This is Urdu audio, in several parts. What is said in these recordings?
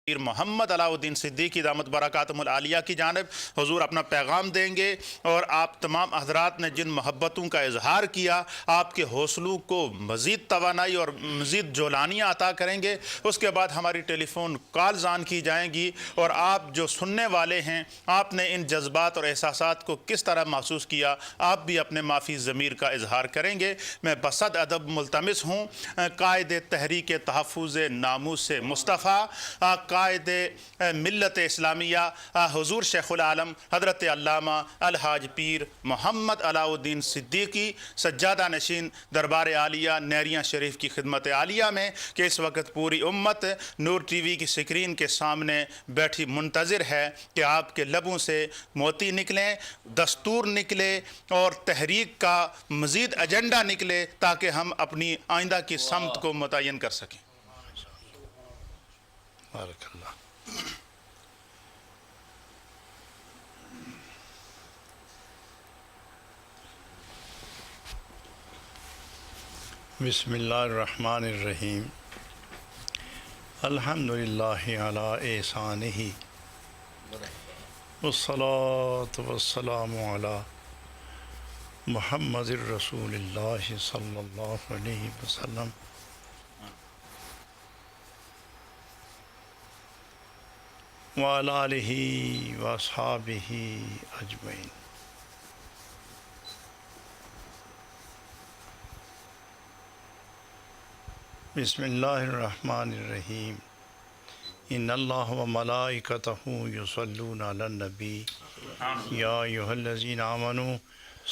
پیر محمد علاؤالدین صدیقی دامت برکاتہم العالیہ کی جانب حضور اپنا پیغام دیں گے، اور آپ تمام حضرات نے جن محبتوں کا اظہار کیا، آپ کے حوصلوں کو مزید توانائی اور مزید جولانیاں عطا کریں گے۔ اس کے بعد ہماری ٹیلی فون کالز آن کی جائیں گی، اور آپ جو سننے والے ہیں، آپ نے ان جذبات اور احساسات کو کس طرح محسوس کیا، آپ بھی اپنے معافی ضمیر کا اظہار کریں گے۔ میں بصد ادب ملتمس ہوں قائد تحریک تحفظ ناموس مصطفیٰ، قائد ملت اسلامیہ حضور شیخ العالم حضرت علامہ الحاج پیر محمد علاؤالدین صدیقی، سجادہ نشین دربار عالیہ نیریاں شریف کی خدمت عالیہ میں، کہ اس وقت پوری امت نور ٹی وی کی سکرین کے سامنے بیٹھی منتظر ہے کہ آپ کے لبوں سے موتی نکلیں، دستور نکلے، اور تحریک کا مزید ایجنڈا نکلے، تاکہ ہم اپنی آئندہ کی سمت کو متعین کر سکیں۔ بارک اللہ۔ بسم اللہ الرحمن الرحیم۔ الحمدللہ علی احسانہ والصلاة والسلام علی محمد الرسول اللہ صلی اللہ علیہ وسلم۔ وعلی آلہ واصحابہ اجمعین۔ بسم اللہ الرحمن الرحیم۔ ان اللہ و ملائکتہ یصلون علی النبی یا ایھا الذین آمنوا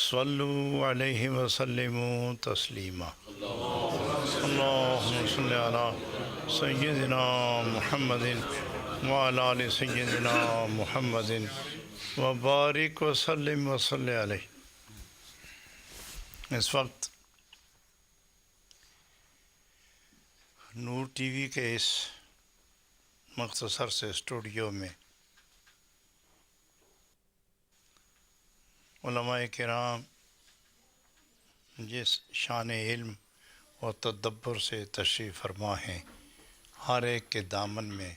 صلوا علیہ وسلموا تسلیما۔ اللہم صل علی سیدنا محمد وعلی آل سیدنا محمد وبارک وسلم وصلی علیہ۔ اس وقت نور ٹی وی کے اس مختصر سے اسٹوڈیو میں علماء کرام جس شان علم اور تدبر سے تشریف فرما ہیں، ہر ایک کے دامن میں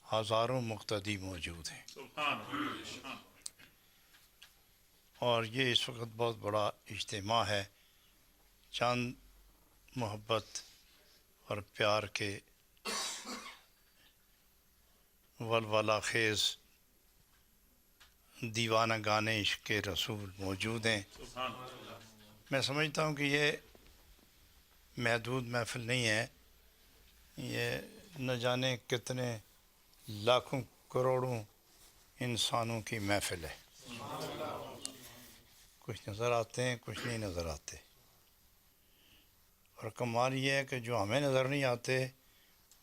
ہزاروں مقتدی موجود ہیں، اور یہ اس وقت بہت بڑا اجتماع ہے۔ چند محبت اور پیار کے ولولہ خیز دیوانہ گانے عشق کے رسول موجود ہیں۔ میں سمجھتا ہوں کہ یہ محدود محفل نہیں ہے، یہ نہ جانے کتنے لاکھوں کروڑوں انسانوں کی محفل ہے۔ کچھ نظر آتے ہیں، کچھ نہیں نظر آتے، اور کمال یہ ہے کہ جو ہمیں نظر نہیں آتے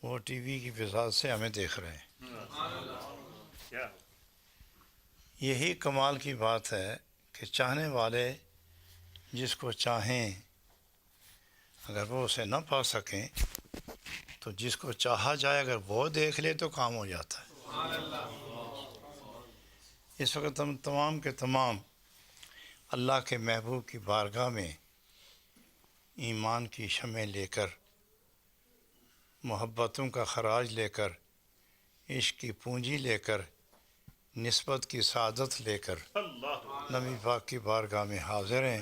وہ ٹی وی کی بساط سے ہمیں دیکھ رہے ہیں۔ یہی کمال کی بات ہے کہ چاہنے والے جس کو چاہیں، اگر وہ اسے نہ پا سکیں تو جس کو چاہا جائے اگر وہ دیکھ لے تو کام ہو جاتا ہے۔ اس وقت ہم تمام کے تمام اللہ کے محبوب کی بارگاہ میں ایمان کی شمع لے کر، محبتوں کا خراج لے کر، عشق کی پونجی لے کر، نسبت کی سعادت لے کر نبی پاک کی بارگاہ میں حاضر ہیں،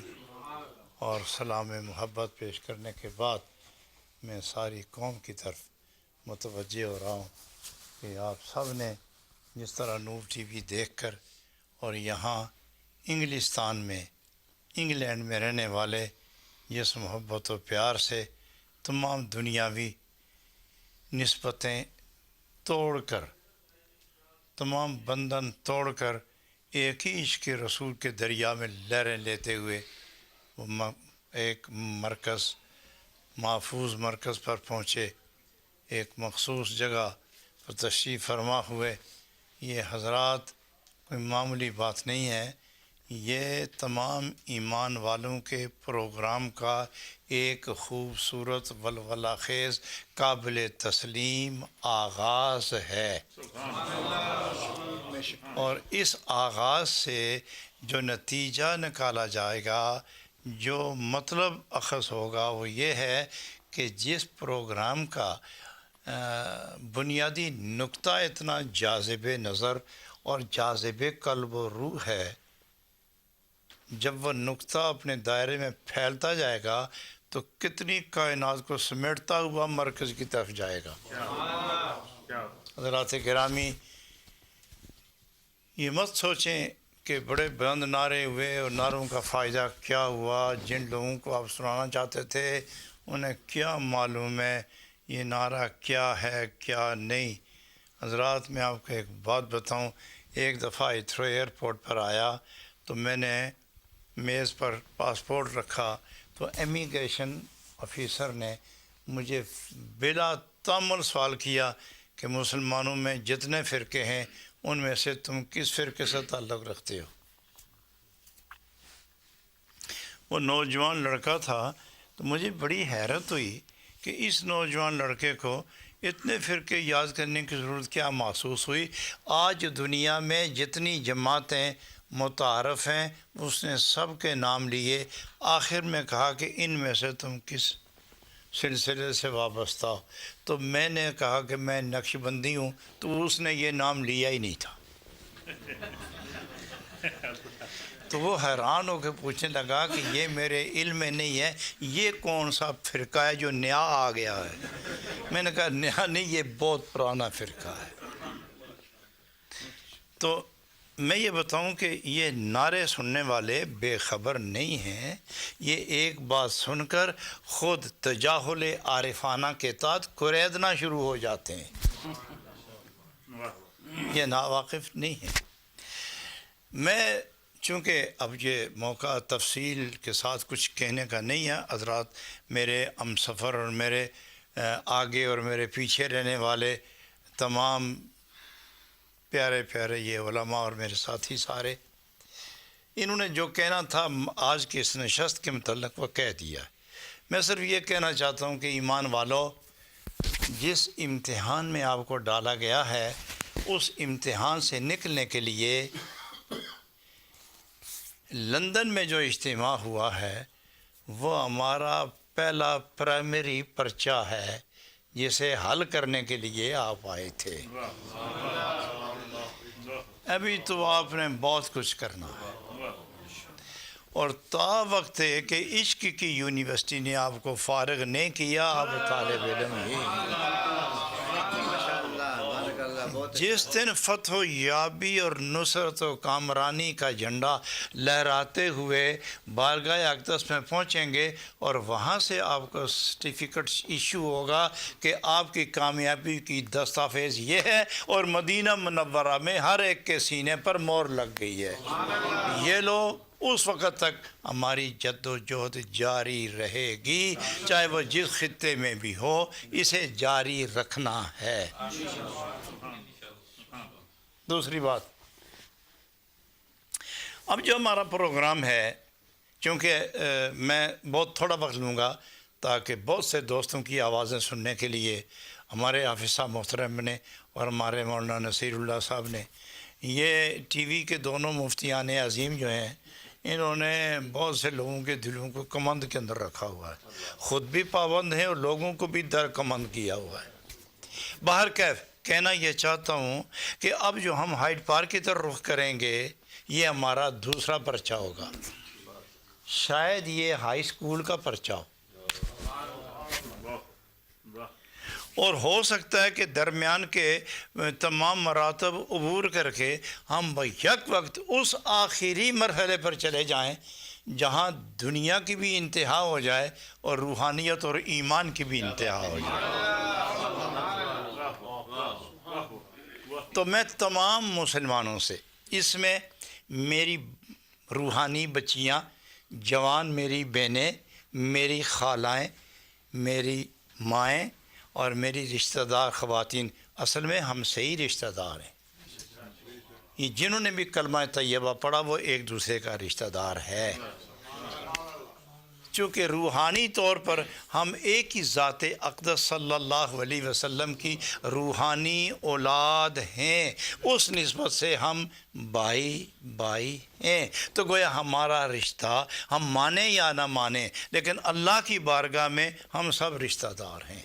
اور سلام محبت پیش کرنے کے بعد میں ساری قوم کی طرف متوجہ ہو رہا ہوں کہ آپ سب نے جس طرح نور ٹی وی دیکھ کر، اور یہاں انگلستان میں، انگلینڈ میں رہنے والے جس محبت و پیار سے تمام دنیاوی نسبتیں توڑ کر، تمام بندھن توڑ کر ایک ہی عشق رسول کے دریا میں لہریں لیتے ہوئے وہ ایک مرکز، محفوظ مرکز پر پہنچے، ایک مخصوص جگہ پر تشریف فرما ہوئے۔ یہ حضرات کوئی معمولی بات نہیں ہے، یہ تمام ایمان والوں کے پروگرام کا ایک خوبصورت ولولہ خیز قابل تسلیم آغاز ہے، اور اس آغاز سے جو نتیجہ نکالا جائے گا، جو مطلب اخذ ہوگا، وہ یہ ہے کہ جس پروگرام کا بنیادی نقطہ اتنا جاذب نظر اور جاذب قلب و روح ہے، جب وہ نقطہ اپنے دائرے میں پھیلتا جائے گا تو کتنی کائنات کو سمیٹتا ہوا مرکز کی طرف جائے گا۔ حضرات گرامی، یہ مت سوچیں کہ بڑے بلند نعرے ہوئے اور نعروں کا فائدہ کیا ہوا، جن لوگوں کو آپ سنانا چاہتے تھے انہیں کیا معلوم ہے یہ نعرہ کیا ہے کیا نہیں۔ حضرات میں آپ کو ایک بات بتاؤں، ایک دفعہ ہیتھرو ایئرپورٹ پر آیا تو میں نے میز پر پاسپورٹ رکھا تو امیگریشن آفیسر نے مجھے بلا تامل سوال کیا کہ مسلمانوں میں جتنے فرقے ہیں ان میں سے تم کس فرقے سے تعلق رکھتے ہو؟ وہ نوجوان لڑکا تھا تو مجھے بڑی حیرت ہوئی کہ اس نوجوان لڑکے کو اتنے فرقے یاد کرنے کی ضرورت کیا محسوس ہوئی۔ آج دنیا میں جتنی جماعتیں متعارف ہیں اس نے سب کے نام لیے، آخر میں کہا کہ ان میں سے تم کس سلسلے سے وابستہ ہو؟ تو میں نے کہا کہ میں نقش بندی ہوں، تو اس نے یہ نام لیا ہی نہیں تھا۔ تو وہ حیران ہو کے پوچھنے لگا کہ یہ میرے علم میں نہیں ہے، یہ کون سا فرقہ ہے جو نیا آ گیا ہے؟ میں نے کہا نیا نہیں، یہ بہت پرانا فرقہ ہے۔ تو میں یہ بتاؤں کہ یہ نعرے سننے والے بے خبر نہیں ہیں، یہ ایک بات سن کر خود تجاہل عارفانہ کے تحت کریدنا شروع ہو جاتے ہیں، یہ ناواقف نہیں ہے۔ میں چونکہ اب یہ موقع تفصیل کے ساتھ کچھ کہنے کا نہیں ہے، حضرات میرے ہم سفر اور میرے آگے اور میرے پیچھے رہنے والے تمام پیارے پیارے یہ علماء اور میرے ساتھی سارے، انہوں نے جو کہنا تھا آج کے اس نشست کے متعلق وہ کہہ دیا۔ میں صرف یہ کہنا چاہتا ہوں کہ ایمان والو، جس امتحان میں آپ کو ڈالا گیا ہے اس امتحان سے نکلنے کے لیے لندن میں جو اجتماع ہوا ہے وہ ہمارا پہلا پرائمری پرچہ ہے جسے حل کرنے کے لیے آپ آئے تھے۔ ابھی تو آپ نے بہت کچھ کرنا ہے، اور تا وقت ہے کہ عشق کی یونیورسٹی نے آپ کو فارغ نہیں کیا، آپ طالب علم ہی۔ جس دن فتح و یابی اور نصرت و کامرانی کا جھنڈا لہراتے ہوئے بارگاہ اقدس میں پہنچیں گے اور وہاں سے آپ کو سرٹیفکیٹ ایشو ہوگا کہ آپ کی کامیابی کی دستاویز یہ ہے، اور مدینہ منورہ میں ہر ایک کے سینے پر مہر لگ گئی ہے۔ یہ لو، اس وقت تک ہماری جد و جہد جاری رہے گی، چاہے وہ جس خطے میں بھی ہو، اسے جاری رکھنا ہے۔ دوسری بات، اب جو ہمارا پروگرام ہے، چونکہ میں بہت تھوڑا وقت لوں گا تاکہ بہت سے دوستوں کی آوازیں سننے کے لیے ہمارے حافظ صاحب محترم نے اور ہمارے مولانا نصیر اللہ صاحب نے، یہ ٹی وی کے دونوں مفتیان عظیم جو ہیں، انہوں نے بہت سے لوگوں کے دلوں کو کمند کے اندر رکھا ہوا ہے، خود بھی پابند ہیں اور لوگوں کو بھی در کمند کیا ہوا ہے۔ باہر کیف کہنا یہ چاہتا ہوں کہ اب جو ہم ہائیڈ پارک کی طرف رخ کریں گے یہ ہمارا دوسرا پرچہ ہوگا، شاید یہ ہائی سکول کا پرچہ ہو، اور ہو سکتا ہے کہ درمیان کے تمام مراتب عبور کر کے ہم یک وقت اس آخری مرحلے پر چلے جائیں جہاں دنیا کی بھی انتہا ہو جائے اور روحانیت اور ایمان کی بھی انتہا ہو جائے۔ تو میں تمام مسلمانوں سے، اس میں میری روحانی بچیاں، جوان میری بہنیں، میری خالائیں، میری مائیں اور میری رشتہ دار خواتین، اصل میں ہم سے ہی رشتہ دار ہیں، یہ جنہوں نے بھی کلمہ طیبہ پڑھا وہ ایک دوسرے کا رشتہ دار ہے، چونکہ روحانی طور پر ہم ایک ہی ذات اقدس صلی اللہ علیہ وسلم کی روحانی اولاد ہیں، اس نسبت سے ہم بائی ہیں۔ تو گویا ہمارا رشتہ ہم مانیں یا نہ مانیں لیکن اللہ کی بارگاہ میں ہم سب رشتہ دار ہیں۔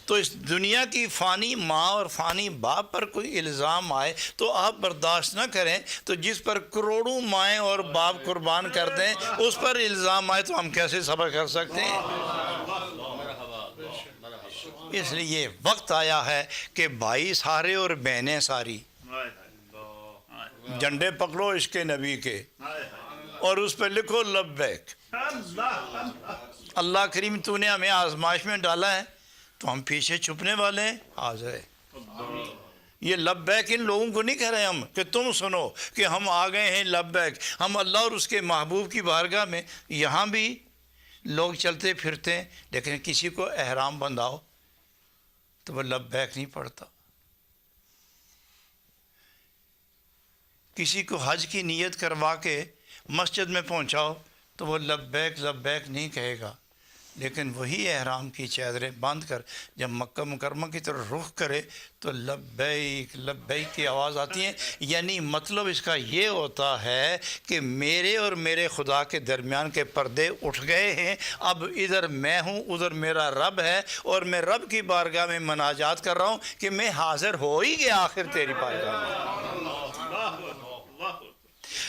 تو اس دنیا کی فانی ماں اور فانی باپ پر کوئی الزام آئے تو آپ برداشت نہ کریں، تو جس پر کروڑوں مائیں اور باپ قربان کر دیں اس پر الزام آئے تو ہم کیسے صبر کر سکتے ہیں؟ اس لیے وقت آیا ہے کہ بھائی سارے اور بہنیں ساری جھنڈے پکڑو عشق نبی کے اور اس پہ لکھو لبیک۔ اللہ کریم تو نے ہمیں آزمائش میں ڈالا ہے تو ہم پیچھے چھپنے والے ہیں؟ حاضر ہے۔ یہ لبیک ان لوگوں کو نہیں کہہ رہے ہم کہ تم سنو کہ ہم آ گئے ہیں لبیک، ہم اللہ اور اس کے محبوب کی بارگاہ میں یہاں بھی لوگ چلتے پھرتے ہیں، لیکن کسی کو احرام بندھاؤ تو وہ لبیک نہیں پڑھتا، کسی کو حج کی نیت کروا کے مسجد میں پہنچاؤ تو وہ لبیک لبیک نہیں کہے گا، لیکن وہی احرام کی چادریں باندھ کر جب مکہ مکرمہ کی طرف رخ کرے تو لبیک لبیک کی آواز آتی ہے۔ یعنی مطلب اس کا یہ ہوتا ہے کہ میرے اور میرے خدا کے درمیان کے پردے اٹھ گئے ہیں، اب ادھر میں ہوں ادھر میرا رب ہے، اور میں رب کی بارگاہ میں مناجات کر رہا ہوں کہ میں حاضر ہو ہی گیا آخر تیری بارگاہ میں۔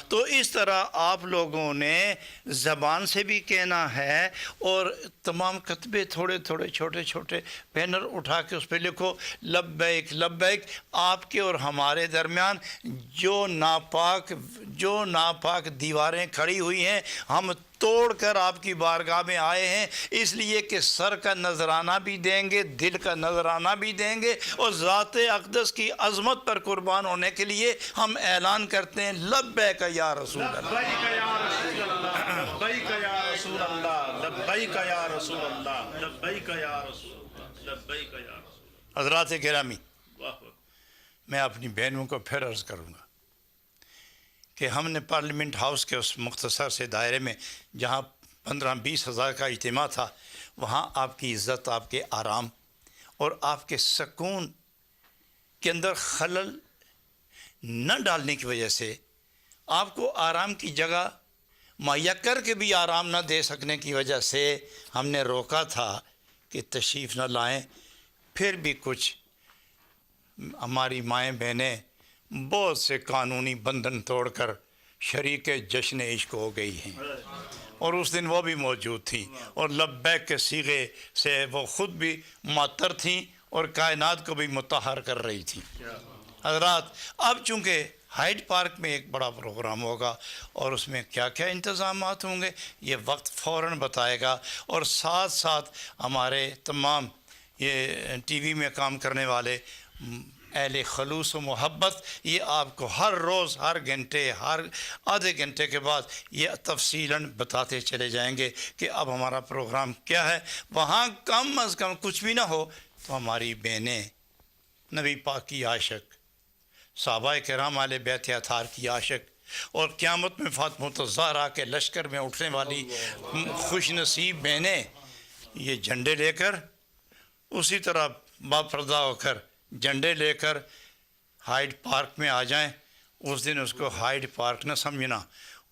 تو اس طرح آپ لوگوں نے زبان سے بھی کہنا ہے، اور تمام کتبے تھوڑے تھوڑے چھوٹے چھوٹے بینر اٹھا کے اس پہ لکھو لبیک لبیک۔ آپ کے اور ہمارے درمیان جو ناپاک دیواریں کھڑی ہوئی ہیں ہم توڑ کر آپ کی بارگاہ میں آئے ہیں، اس لیے کہ سر کا نذرانہ بھی دیں گے، دل کا نذرانہ بھی دیں گے، اور ذات اقدس کی عظمت پر قربان ہونے کے لیے ہم اعلان کرتے ہیں لبیک یا رسول اللہ، لبیک یا رسول اللہ، لبیک یا رسول اللہ، لبیک یا رسول اللہ، لبیک یا رسول اللہ، لبیک یا رسول حضرات گرامی، اللہ۔ میں اپنی بہنوں کو پھر عرض کروں گا کہ ہم نے پارلیمنٹ ہاؤس کے اس مختصر سے دائرے میں جہاں 15-20 ہزار کا اجتماع تھا، وہاں آپ کی عزت، آپ کے آرام اور آپ کے سکون کے اندر خلل نہ ڈالنے کی وجہ سے، آپ کو آرام کی جگہ مہیا کر کے بھی آرام نہ دے سکنے کی وجہ سے ہم نے روکا تھا کہ تشریف نہ لائیں۔ پھر بھی کچھ ہماری مائیں بہنیں بہت سے قانونی بندھن توڑ کر شریک جشن عشق ہو گئی ہیں، اور اس دن وہ بھی موجود تھیں، اور لبیک کے صیغے سے وہ خود بھی معطر تھیں اور کائنات کو بھی مطہر کر رہی تھیں۔ حضرات، اب چونکہ ہائیڈ پارک میں ایک بڑا پروگرام ہوگا اور اس میں کیا کیا انتظامات ہوں گے یہ وقت فوراً بتائے گا، اور ساتھ ساتھ ہمارے تمام یہ ٹی وی میں کام کرنے والے اہل خلوص و محبت یہ آپ کو ہر روز، ہر گھنٹے، ہر آدھے گھنٹے کے بعد یہ تفصیلاً بتاتے چلے جائیں گے کہ اب ہمارا پروگرام کیا ہے۔ وہاں کم از کم کچھ بھی نہ ہو تو ہماری بہنیں نبی پاک کی عاشق، صحابہ کرام اہل بیت اطہار کی عاشق، اور قیامت میں فاطمہ الزہرا کے لشکر میں اٹھنے والی خوش نصیب بہنیں یہ جھنڈے لے کر اسی طرح باپردہ ہو کر جھنڈے لے کر ہائیڈ پارک میں آ جائیں۔ اس دن اس کو ہائیڈ پارک نہ سمجھنا،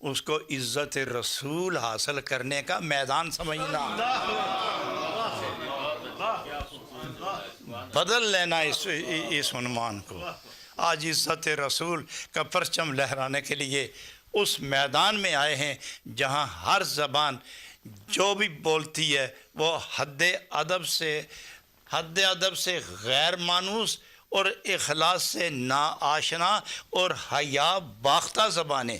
اس کو عزت رسول حاصل کرنے کا میدان سمجھنا، بدل لینا اس عنوان کو۔ آج عزت رسول کا پرچم لہرانے کے لیے اس میدان میں آئے ہیں جہاں ہر زبان جو بھی بولتی ہے وہ حد ادب سے غیر مانوس اور اخلاص سے ناآشنا اور حیا باختہ زبانیں،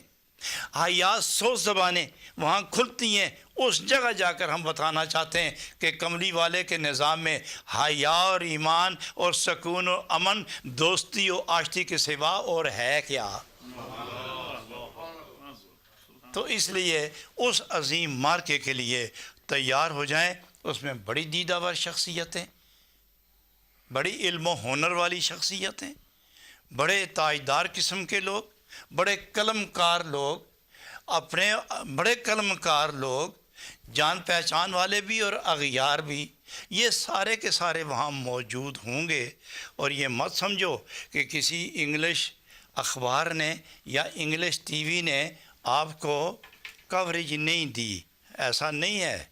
حیا سوز زبانیں وہاں کھلتی ہیں۔ اس جگہ جا کر ہم بتانا چاہتے ہیں کہ کملی والے کے نظام میں حیا اور ایمان اور سکون و امن، دوستی و آشتی کے سوا اور ہے کیا؟ تو اس لیے اس عظیم مارکے کے لیے تیار ہو جائیں۔ اس میں بڑی دیدہ ور شخصیتیں، بڑی علم و ہنر والی شخصیتیں، بڑے تاجدار قسم کے لوگ، بڑے قلم کار لوگ، بڑے قلم کار لوگ، جان پہچان والے بھی اور اغیار بھی، یہ سارے کے سارے وہاں موجود ہوں گے۔ اور یہ مت سمجھو کہ کسی انگلش اخبار نے یا انگلش ٹی وی نے آپ کو کوریج نہیں دی، ایسا نہیں ہے۔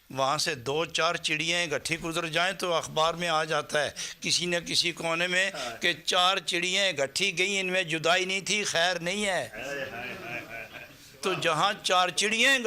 وہاں سے 2-4 چڑیاں اکٹھی گزر جائیں تو اخبار میں آ جاتا ہے کسی نہ کسی کونے میں کہ 4 چڑیاں اکٹھی گئیں، ان میں جدائی نہیں تھی، خیر نہیں ہے۔ تو جہاں 4 چڑیاں